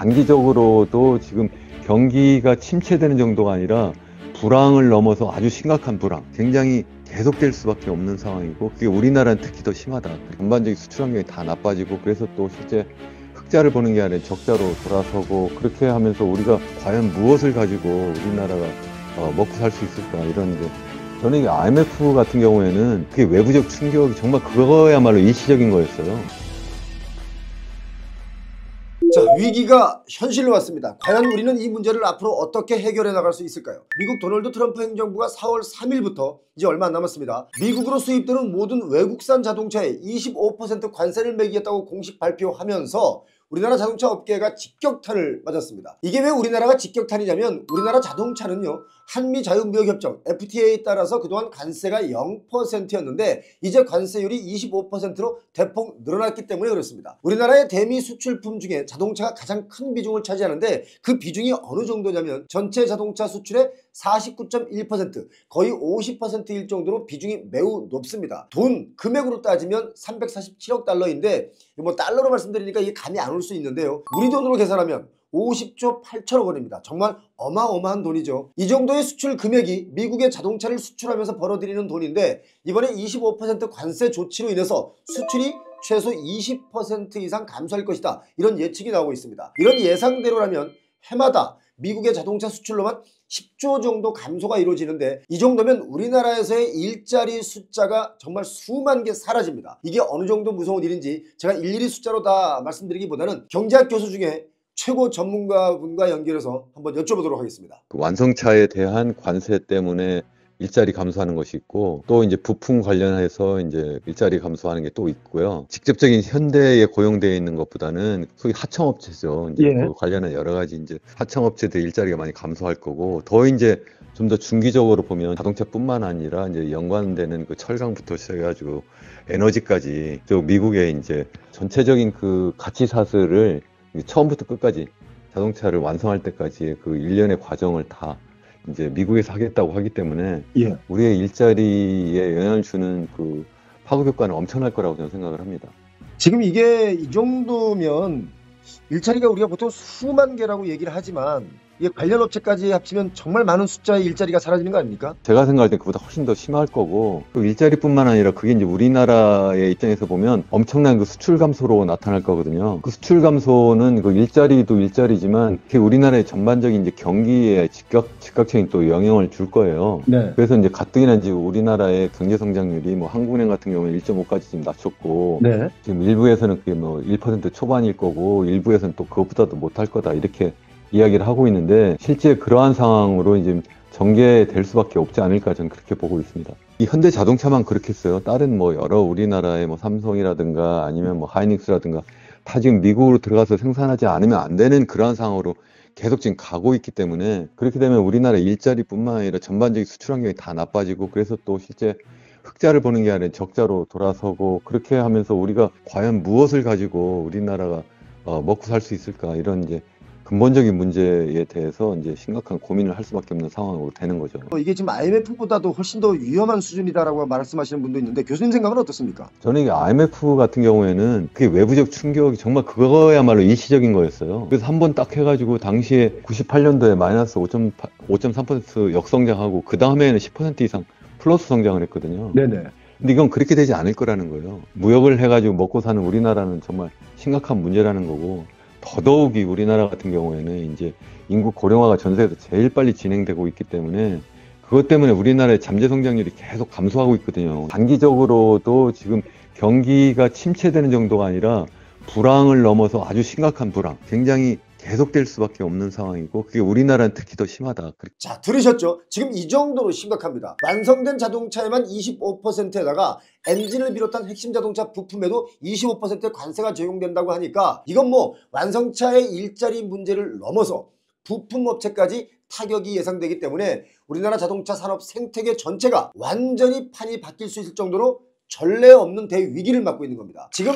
단기적으로도 지금 경기가 침체되는 정도가 아니라 불황을 넘어서 아주 심각한 불황, 굉장히 계속될 수밖에 없는 상황이고, 그게 우리나라는 특히 더 심하다. 전반적인 수출 환경이 다 나빠지고, 그래서 또 실제 흑자를 보는 게 아니라 적자로 돌아서고, 그렇게 하면서 우리가 과연 무엇을 가지고 우리나라가 먹고 살 수 있을까, 이런 이제 저는 이 IMF 같은 경우에는 그게 외부적 충격이 정말 그거야말로 일시적인 거였어요. 자, 위기가 현실로 왔습니다. 과연 우리는 이 문제를 앞으로 어떻게 해결해 나갈 수 있을까요? 미국 도널드 트럼프 행정부가 4월 3일부터 이제 얼마 안 남았습니다. 미국으로 수입되는 모든 외국산 자동차에 25% 관세를 매기겠다고 공식 발표하면서 우리나라 자동차 업계가 직격탄을 맞았습니다. 이게 왜 우리나라가 직격탄이냐면, 우리나라 자동차는요, 한미 자유무역협정 FTA에 따라서 그동안 관세가 0%였는데 이제 관세율이 25%로 대폭 늘어났기 때문에 그렇습니다. 우리나라의 대미 수출품 중에 자동차가 가장 큰 비중을 차지하는데, 그 비중이 어느 정도냐면 전체 자동차 수출의 49.1%, 거의 50%일 정도로 비중이 매우 높습니다. 금액으로 따지면 347억 달러인데, 뭐 달러로 말씀드리니까 이게 감이 안 올 수 있는데요, 우리 돈으로 계산하면 50조 8천억 원입니다. 정말 어마어마한 돈이죠. 이 정도의 수출 금액이 미국의 자동차를 수출하면서 벌어들이는 돈인데, 이번에 25% 관세 조치로 인해서 수출이 최소 20% 이상 감소할 것이다, 이런 예측이 나오고 있습니다. 이런 예상대로라면 해마다 미국의 자동차 수출로만 10조 정도 감소가 이루어지는데, 이 정도면 우리나라에서의 일자리 숫자가 정말 수만 개 사라집니다. 이게 어느 정도 무서운 일인지 제가 일일이 숫자로 다 말씀드리기보다는 경제학 교수 중에 최고 전문가분과 연결해서 한번 여쭤보도록 하겠습니다. 그 완성차에 대한 관세 때문에 일자리 감소하는 것이 있고, 또 이제 부품 관련해서 이제 일자리 감소하는 게 또 있고요. 직접적인 현대에 고용되어 있는 것보다는 소위 하청업체죠. 이제 그 관련한 여러 가지 이제 하청업체들 일자리가 많이 감소할 거고, 더 이제 좀 더 중기적으로 보면 자동차뿐만 아니라 이제 연관되는 그 철강부터 시작해가지고 에너지까지, 또 미국의 이제 전체적인 그 가치 사슬을 처음부터 끝까지 자동차를 완성할 때까지 그 일련의 과정을 다 이제 미국에서 하겠다고 하기 때문에 우리의 일자리에 영향을 주는 그 파급 효과는 엄청날 거라고 저는 생각을 합니다. 지금 이게 이 정도면 일자리가 우리가 보통 수만 개라고 얘기를 하지만, 이게 관련 업체까지 합치면 정말 많은 숫자의 일자리가 사라지는 거 아닙니까? 제가 생각할 때 그보다 훨씬 더 심할 거고, 그 일자리뿐만 아니라 그게 이제 우리나라의 입장에서 보면 엄청난 그 수출 감소로 나타날 거거든요. 그 수출 감소는 그 일자리도 일자리지만 그게 우리나라의 전반적인 이제 경기에 즉각적인 또 영향을 줄 거예요. 그래서 이제 가뜩이나 지금 우리나라의 경제 성장률이 뭐 한국은행 같은 경우는 1.5까지 지금 낮췄고, 지금 일부에서는 그게 뭐 1% 초반일 거고, 일부에서는 또 그것보다도 못할 거다, 이렇게 이야기를 하고 있는데, 실제 그러한 상황으로 이제 전개될 수밖에 없지 않을까, 저는 그렇게 보고 있습니다. 이 현대 자동차만 그렇겠어요? 다른 뭐 여러 우리나라의 뭐 삼성이라든가 아니면 뭐 하이닉스라든가 다 지금 미국으로 들어가서 생산하지 않으면 안 되는 그러한 상황으로 계속 지금 가고 있기 때문에, 그렇게 되면 우리나라 일자리뿐만 아니라 전반적인 수출 환경이 다 나빠지고, 그래서 또 실제 흑자를 보는 게 아니라 적자로 돌아서고, 그렇게 하면서 우리가 과연 무엇을 가지고 우리나라가 먹고 살 수 있을까, 이런 이제 근본적인 문제에 대해서 이제 심각한 고민을 할 수밖에 없는 상황으로 되는 거죠. 이게 지금 IMF보다도 훨씬 더 위험한 수준이다라고 말씀하시는 분도 있는데, 교수님 생각은 어떻습니까? 저는 이 IMF 같은 경우에는 그게 외부적 충격이 정말 그거야말로 일시적인 거였어요. 그래서 한 번 딱 해가지고 당시에 98년도에 마이너스 5.3% 역성장하고 그 다음에는 10% 이상 플러스 성장을 했거든요. 근데 이건 그렇게 되지 않을 거라는 거예요. 무역을 해가지고 먹고 사는 우리나라는 정말 심각한 문제라는 거고, 더더욱이 우리나라 같은 경우에는 이제 인구 고령화가 전 세계에서 제일 빨리 진행되고 있기 때문에, 그것 때문에 우리나라의 잠재 성장률이 계속 감소하고 있거든요. 단기적으로도 지금 경기가 침체되는 정도가 아니라 불황을 넘어서 아주 심각한 불황, 굉장히 계속될 수밖에 없는 상황이고, 그게 우리나라는 특히 더 심하다. 자, 들으셨죠? 지금 이 정도로 심각합니다. 완성된 자동차에만 25%에다가 엔진을 비롯한 핵심 자동차 부품에도 25%의 관세가 적용된다고 하니까, 이건 뭐 완성차의 일자리 문제를 넘어서 부품업체까지 타격이 예상되기 때문에 우리나라 자동차 산업 생태계 전체가 완전히 판이 바뀔 수 있을 정도로 전례 없는 대위기를 맞고 있는 겁니다. 지금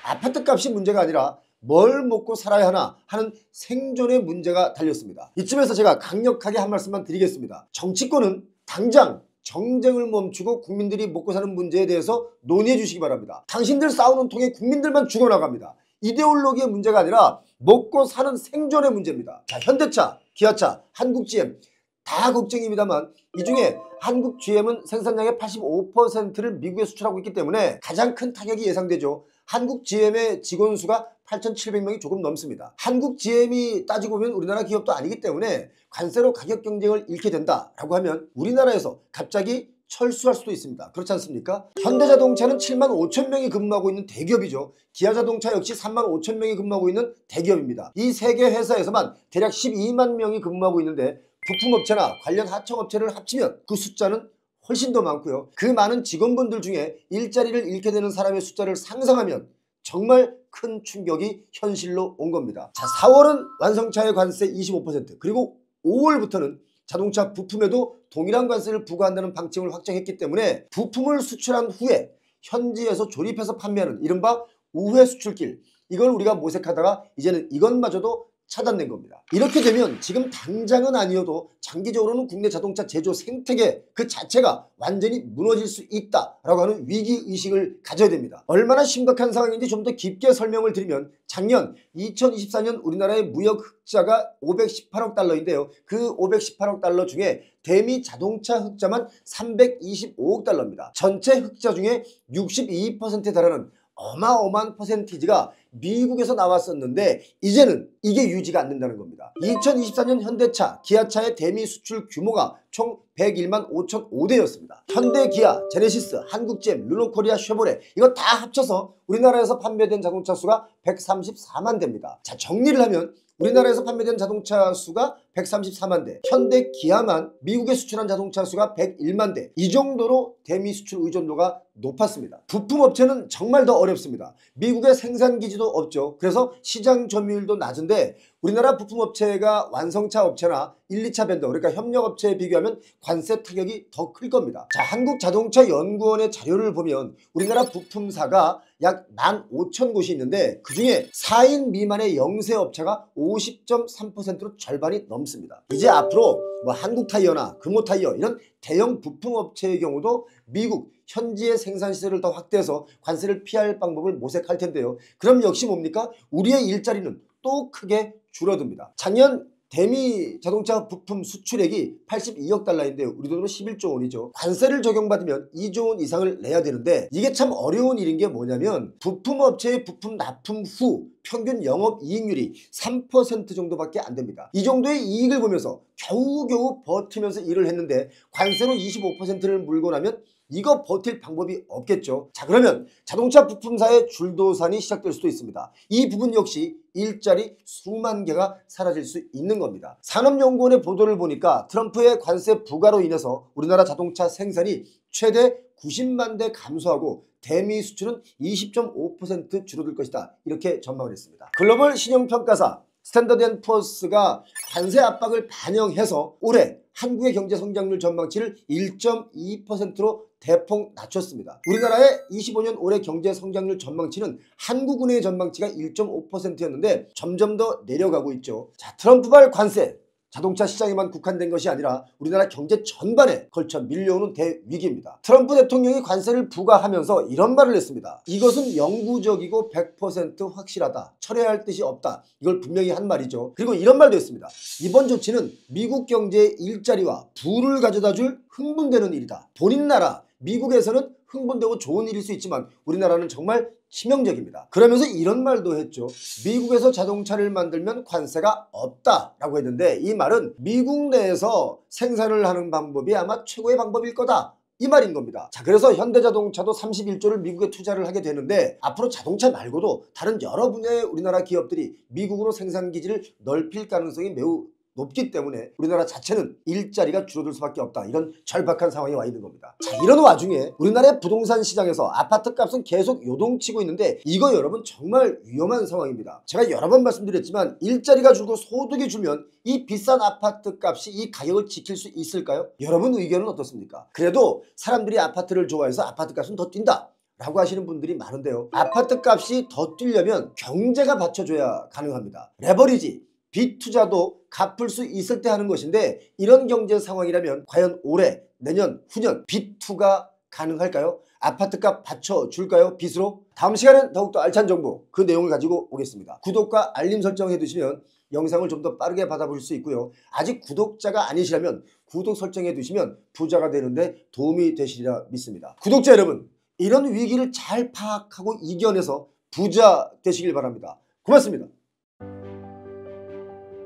아파트 값이 문제가 아니라 뭘 먹고 살아야 하나 하는 생존의 문제가 달렸습니다. 이쯤에서 제가 강력하게 한 말씀만 드리겠습니다. 정치권은 당장 정쟁을 멈추고 국민들이 먹고 사는 문제에 대해서 논의해 주시기 바랍니다. 당신들 싸우는 통에 국민들만 죽어나갑니다. 이데올로기의 문제가 아니라 먹고 사는 생존의 문제입니다. 자, 현대차, 기아차, 한국 GM 다 걱정입니다만 이 중에 한국 GM은 생산량의 85%를 미국에 수출하고 있기 때문에 가장 큰 타격이 예상되죠. 한국 GM의 직원 수가 8,700명이 조금 넘습니다. 한국 GM이 따지고 보면 우리나라 기업도 아니기 때문에 관세로 가격 경쟁을 잃게 된다라고 하면 우리나라에서 갑자기 철수할 수도 있습니다. 그렇지 않습니까? 현대자동차는 7만 5천 명이 근무하고 있는 대기업이죠. 기아자동차 역시 3만 5천 명이 근무하고 있는 대기업입니다. 이 세 개 회사에서만 대략 12만 명이 근무하고 있는데 부품업체나 관련 하청업체를 합치면 그 숫자는 훨씬 더 많고요. 그 많은 직원분들 중에 일자리를 잃게 되는 사람의 숫자를 상상하면 정말 큰 충격이 현실로 온 겁니다. 자, 4월은 완성차의 관세 25% 그리고 5월부터는 자동차 부품에도 동일한 관세를 부과한다는 방침을 확정했기 때문에 부품을 수출한 후에 현지에서 조립해서 판매하는 이른바 우회 수출길, 이걸 우리가 모색하다가 이제는 이것마저도 차단된 겁니다. 이렇게 되면 지금 당장은 아니어도 장기적으로는 국내 자동차 제조 생태계 그 자체가 완전히 무너질 수 있다라고 하는 위기의식을 가져야 됩니다. 얼마나 심각한 상황인지 좀 더 깊게 설명을 드리면 작년 2024년 우리나라의 무역 흑자가 518억 달러인데요. 그 518억 달러 중에 대미 자동차 흑자만 325억 달러입니다. 전체 흑자 중에 62%에 달하는 어마어마한 퍼센티지가 미국에서 나왔었는데 이제는 이게 유지가 안 된다는 겁니다. 2024년 현대차, 기아차의 대미 수출 규모가 총 101만 5,005대였습니다. 현대, 기아, 제네시스, 한국GM, 르노코리아, 쉐보레 이거 다 합쳐서 우리나라에서 판매된 자동차 수가 134만 대입니다. 자, 정리를 하면 우리나라에서 판매된 자동차 수가 134만 대, 현대, 기아만 미국에 수출한 자동차 수가 101만 대, 이 정도로 대미 수출 의존도가 높았습니다. 부품업체는 정말 더 어렵습니다. 미국에 생산기지도 없죠. 그래서 시장 점유율도 낮은데 우리나라 부품업체가 완성차 업체나 1, 2차 벤더 그러니까 협력업체에 비교하면 관세 타격이 더 클 겁니다. 자, 한국자동차연구원의 자료를 보면 우리나라 부품사가 약 15,000곳이 있는데 그중에 4인 미만의 영세업체가 50.3%로 절반이 넘습니다. 이제 앞으로 뭐 한국타이어나 금호타이어 이런 대형 부품업체의 경우도 미국 현지의 생산시설을 더 확대해서 관세를 피할 방법을 모색할 텐데요. 그럼 역시 뭡니까? 우리의 일자리는 또 크게 줄어듭니다. 작년 대미 자동차 부품 수출액이 82억 달러인데요. 우리 돈으로 11조 원이죠. 관세를 적용받으면 2조 원 이상을 내야 되는데 이게 참 어려운 일인 게 뭐냐면 부품업체의 부품 납품 후 평균 영업이익률이 3% 정도밖에 안 됩니다. 이 정도의 이익을 보면서 겨우겨우 버티면서 일을 했는데 관세로 25%를 물고 나면 이거 버틸 방법이 없겠죠. 자, 그러면 자동차 부품사의 줄도산이 시작될 수도 있습니다. 이 부분 역시 일자리 수만 개가 사라질 수 있는 겁니다. 산업연구원의 보도를 보니까 트럼프의 관세 부과로 인해서 우리나라 자동차 생산이 최대 90만 대 감소하고 대미 수출은 20.5% 줄어들 것이다. 이렇게 전망을 했습니다. 글로벌 신용평가사 스탠더드앤푸어스가 관세 압박을 반영해서 올해 한국의 경제 성장률 전망치를 1.2%로 대폭 낮췄습니다. 우리나라의 25년 올해 경제 성장률 전망치는 한국은행의 전망치가 1.5%였는데 점점 더 내려가고 있죠. 자, 트럼프발 관세 자동차 시장에만 국한된 것이 아니라 우리나라 경제 전반에 걸쳐 밀려오는 대위기입니다. 트럼프 대통령이 관세를 부과하면서 이런 말을 했습니다. 이것은 영구적이고 100% 확실하다. 철회할 뜻이 없다. 이걸 분명히 한 말이죠. 그리고 이런 말도 했습니다. 이번 조치는 미국 경제의 일자리와 부를 가져다줄 흥분되는 일이다. 본인 나라 미국에서는 흥분되고 좋은 일일 수 있지만 우리나라는 정말 치명적입니다. 그러면서 이런 말도 했죠. 미국에서 자동차를 만들면 관세가 없다라고 했는데 이 말은 미국 내에서 생산을 하는 방법이 아마 최고의 방법일 거다. 이 말인 겁니다. 자, 그래서 현대자동차도 31조를 미국에 투자를 하게 되는데 앞으로 자동차 말고도 다른 여러 분야의 우리나라 기업들이 미국으로 생산기지를 넓힐 가능성이 매우 높기 때문에 우리나라 자체는 일자리가 줄어들 수밖에 없다. 이런 절박한 상황이 와 있는 겁니다. 자, 이런 와중에 우리나라의 부동산 시장에서 아파트 값은 계속 요동치고 있는데 이거 여러분 정말 위험한 상황입니다. 제가 여러 번 말씀드렸지만 일자리가 줄고 소득이 줄면 이 비싼 아파트 값이 이 가격을 지킬 수 있을까요? 여러분 의견은 어떻습니까? 그래도 사람들이 아파트를 좋아해서 아파트 값은 더 뛴다 라고 하시는 분들이 많은데요. 아파트 값이 더 뛰려면 경제가 받쳐줘야 가능합니다. 레버리지 빚 투자도 갚을 수 있을 때 하는 것인데 이런 경제 상황이라면 과연 올해, 내년, 후년 빚 투가 가능할까요? 아파트값 받쳐줄까요? 빚으로? 다음 시간엔 더욱더 알찬 정보 그 내용을 가지고 오겠습니다. 구독과 알림 설정 해두시면 영상을 좀 더 빠르게 받아보실 수 있고요. 아직 구독자가 아니시라면 구독 설정해 두시면 부자가 되는데 도움이 되시리라 믿습니다. 구독자 여러분, 이런 위기를 잘 파악하고 이겨내서 부자 되시길 바랍니다. 고맙습니다.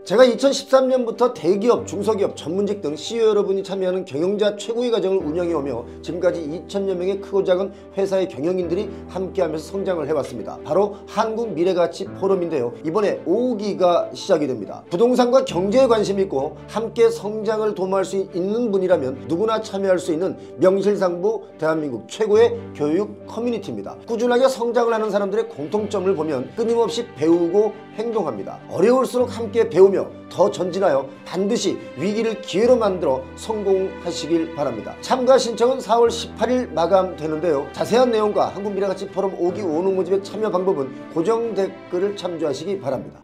제가 2013년부터 대기업, 중소기업, 전문직 등 CEO 여러분이 참여하는 경영자 최고의 과정을 운영해오며 지금까지 2,000여 명의 크고 작은 회사의 경영인들이 함께하면서 성장을 해왔습니다. 바로 한국미래가치 포럼인데요. 이번에 5기가 시작이 됩니다. 부동산과 경제에 관심이 있고 함께 성장을 도모할 수 있는 분이라면 누구나 참여할 수 있는 명실상부 대한민국 최고의 교육 커뮤니티입니다. 꾸준하게 성장을 하는 사람들의 공통점을 보면 끊임없이 배우고 행동합니다. 어려울수록 함께 배우며 더 전진하여 반드시 위기를 기회로 만들어 성공하시길 바랍니다. 참가 신청은 4월 18일 마감되는데요. 자세한 내용과 한국미래가치 포럼 5기 오는 모집의 참여 방법은 고정 댓글을 참조하시기 바랍니다.